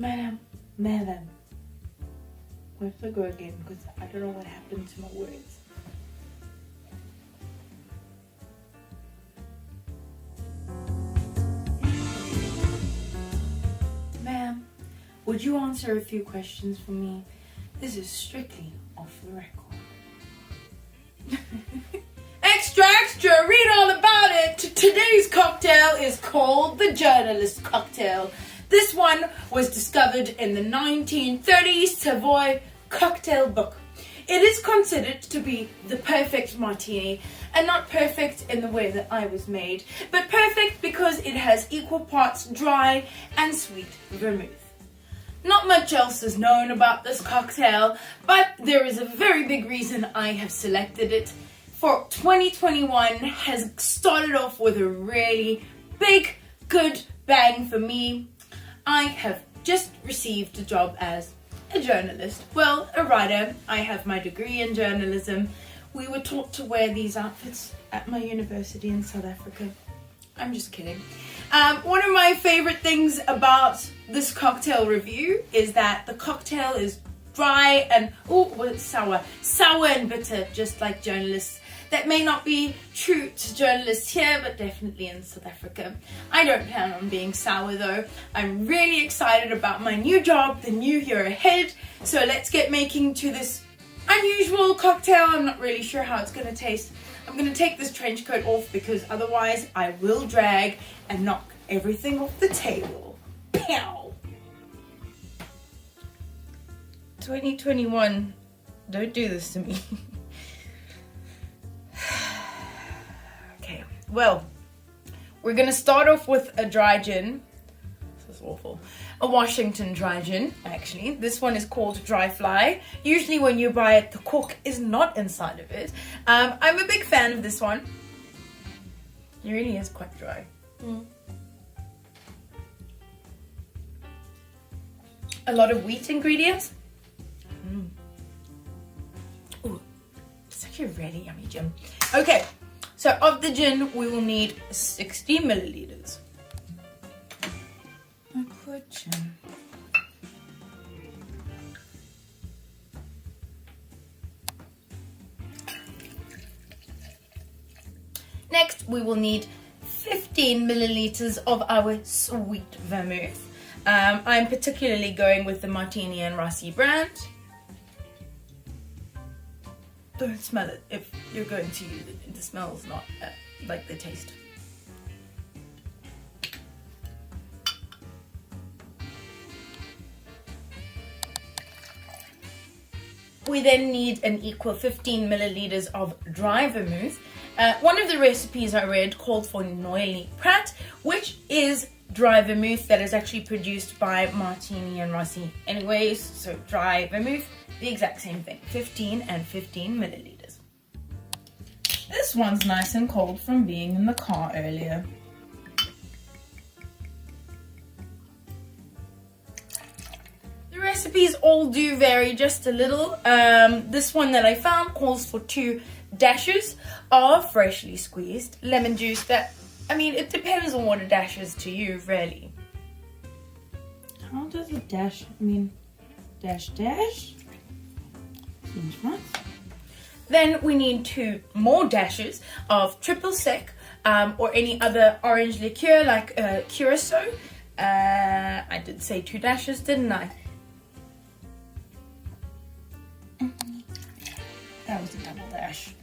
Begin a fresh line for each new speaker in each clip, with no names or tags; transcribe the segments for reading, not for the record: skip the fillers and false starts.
Madam, madam. Where to go again? Because I don't know what happened to my words. Ma'am, would you answer a few questions for me? This is strictly off the record. Extra, extra, read all about it. Today's cocktail is called the Journalist Cocktail. This one was discovered in the 1930s Savoy cocktail book. It is considered to be the perfect martini, and not perfect in the way that I was made, but perfect because it has equal parts dry and sweet vermouth. Not much else is known about this cocktail, but there is a very big reason I have selected it. For 2021 has started off with a really big, good bang for me. I have just received a job as a journalist. Well, a writer. I have my degree in journalism. We were taught to wear these outfits at my university in South Africa. I'm just kidding. One of my favorite things about this cocktail review is that the cocktail is dry and sour and bitter, just like journalists. That may not be true to journalists here, but definitely in South Africa. I don't plan on being sour though. I'm really excited about my new job, the new year ahead. So let's get making to this unusual cocktail. I'm not really sure how it's gonna taste. I'm gonna take this trench coat off because otherwise I will drag and knock everything off the table. Pow! 2021, don't do this to me. Okay, well, we're gonna start off with a dry gin. This is awful. A Washington dry gin, actually. This one is called Dry Fly. Usually when you buy it, the cork is not inside of it. I'm a big fan of this one. It really is quite dry. A lot of wheat ingredients. Ooh, it's actually a really yummy gin. Okay, so of the gin, we will need 60 milliliters. Next, we will need 15 milliliters of our sweet vermouth. I'm particularly going with the Martini and Rossi brand. Don't smell it if you're going to use it. The smell is not like the taste. We then need an equal 15 milliliters of dry vermouth. One of the recipes I read called for Noilly Prat, which is dry vermouth that is actually produced by Martini and Rossi. Anyways, so dry vermouth, the exact same thing, 15 and 15 milliliters. This one's nice and cold from being in the car earlier. The recipes all do vary just a little. This one that I found calls for 2 dashes of freshly squeezed lemon juice. It depends on what a dash is to you, really. How does a dash, dash? Seems right. Then we need 2 more dashes of triple sec or any other orange liqueur like Curacao. I did say 2 dashes, didn't I? That was a double dash.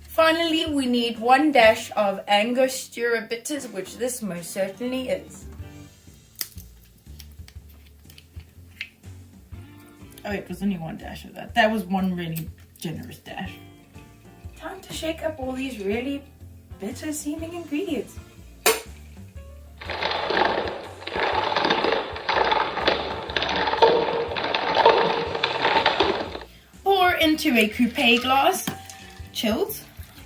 Finally, we need 1 dash of Angostura bitters, which this most certainly is. Oh, it was only 1 dash of that. That was 1 really generous dash. Time to shake up all these really bitter seeming ingredients. Pour into a coupe glass, chilled.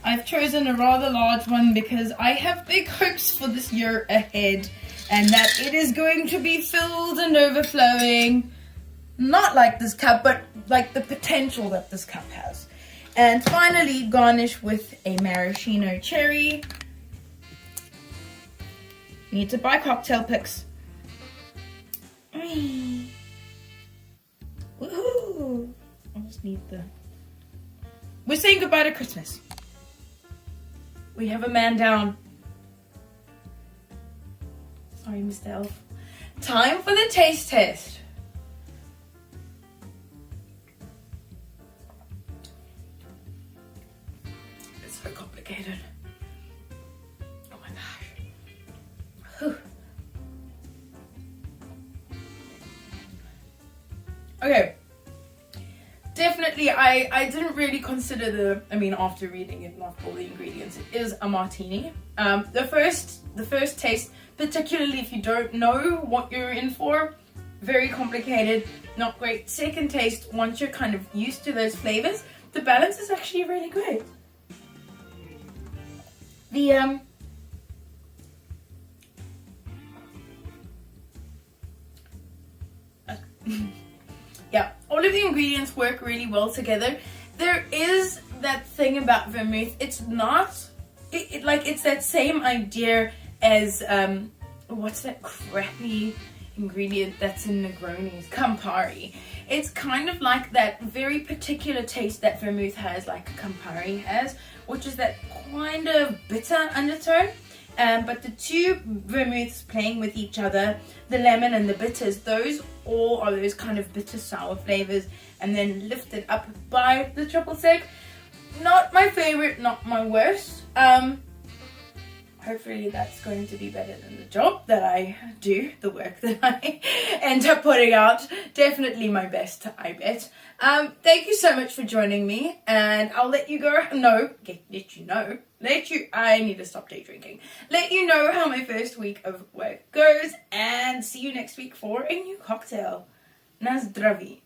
I've chosen a rather large one because I have big hopes for this year ahead and that it is going to be filled and overflowing. Not like this cup, but like the potential that this cup has. And finally, garnish with a maraschino cherry. Need to buy cocktail picks. need the... We're saying goodbye to Christmas. We have a man down. Sorry, Mr. Elf. Time for the taste test. It's so complicated. Oh my gosh. Whew. Okay. Definitely, I didn't really consider after reading it and after all the ingredients, it is a martini. The first taste, particularly if you don't know what you're in for, very complicated, not great. Second taste, once you're kind of used to those flavors, the balance is actually really great. The yeah, all of the ingredients work really well together. There is that thing about vermouth, it's not, it's that same idea as, what's that crappy ingredient that's in Negronis? Campari. It's kind of like that very particular taste that vermouth has, like Campari has, which is that kind of bitter undertone. But the two vermouths playing with each other, the lemon and the bitters, those all are those kind of bitter sour flavors, and then lifted up by the triple sec. Not my favorite, not my worst. Hopefully that's going to be better than the job that I do, the work that I end up putting out. Definitely my best, I bet. Thank you so much for joining me, and I'll let you go. I need to stop day drinking. Let you know how my first week of work goes, and see you next week for a new cocktail. Na zdraví.